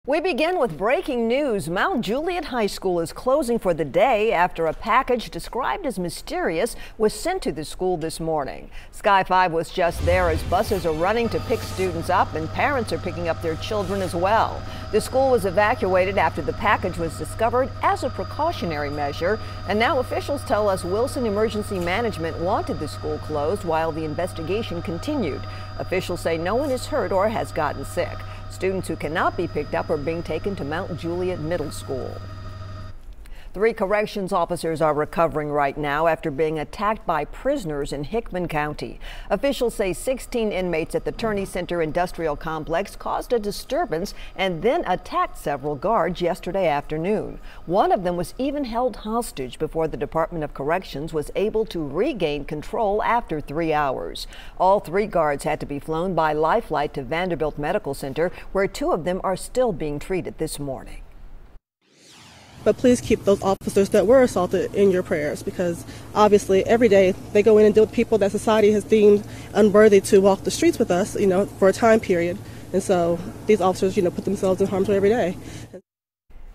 We begin with breaking news. Mount Juliet High School is closing for the day after a package described as mysterious was sent to the school this morning. Sky 5 was just there as buses are running to pick students up and parents are picking up their children as well. The school was evacuated after the package was discovered as a precautionary measure, and now officials tell us Wilson Emergency Management wanted the school closed while the investigation continued. Officials say no one is hurt or has gotten sick. Students who cannot be picked up are being taken to Mount Juliet Middle School. 3 corrections officers are recovering right now after being attacked by prisoners in Hickman County. Officials say 16 inmates at the Turney Center Industrial Complex caused a disturbance and then attacked several guards yesterday afternoon. One of them was even held hostage before the Department of Corrections was able to regain control after 3 hours. All 3 guards had to be flown by life flight to Vanderbilt Medical Center, where 2 of them are still being treated this morning. But please keep those officers that were assaulted in your prayers, because obviously every day they go in and deal with people that society has deemed unworthy to walk the streets with us, for a time period. And so these officers, put themselves in harm's way every day.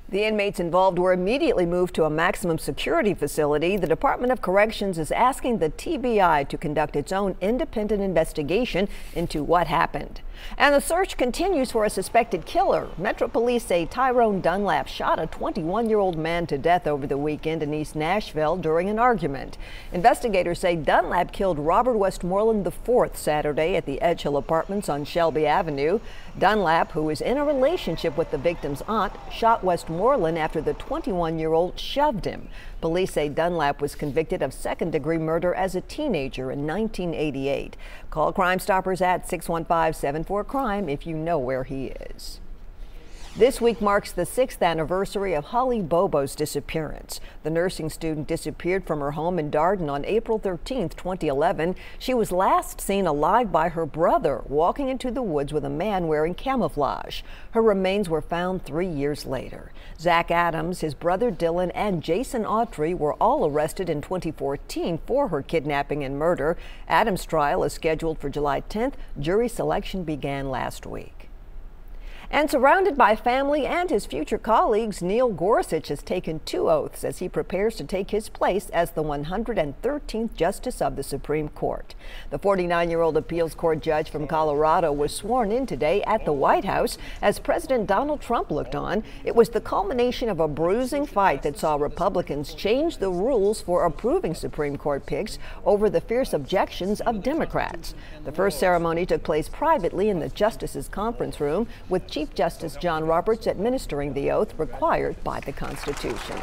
The inmates involved were immediately moved to a maximum security facility. The Department of Corrections is asking the TBI to conduct its own independent investigation into what happened. And the search continues for a suspected killer. Metro Police say Tyrone Dunlap shot a 21-year-old man to death over the weekend in East Nashville during an argument. Investigators say Dunlap killed Robert Westmoreland IV Saturday at the Edge Hill Apartments on Shelby Avenue. Dunlap, who is in a relationship with the victim's aunt, shot Westmoreland after the 21-year-old shoved him. Police say Dunlap was convicted of second-degree murder as a teenager in 1988. Call Crime Stoppers at 615-74-CRIME if you know where he is. This week marks the 6th anniversary of Holly Bobo's disappearance. The nursing student disappeared from her home in Darden on April 13, 2011. She was last seen alive by her brother walking into the woods with a man wearing camouflage. Her remains were found 3 years later. Zach Adams, his brother Dylan, and Jason Autry were all arrested in 2014 for her kidnapping and murder. Adams' trial is scheduled for July 10th. Jury selection began last week. And surrounded by family and his future colleagues, Neil Gorsuch has taken 2 oaths as he prepares to take his place as the 113th Justice of the Supreme Court. The 49-year-old appeals court judge from Colorado was sworn in today at the White House as President Donald Trump looked on. It was the culmination of a bruising fight that saw Republicans change the rules for approving Supreme Court picks over the fierce objections of Democrats. The first ceremony took place privately in the Justices' conference room, with Chief Justice John Roberts administering the oath required by the Constitution.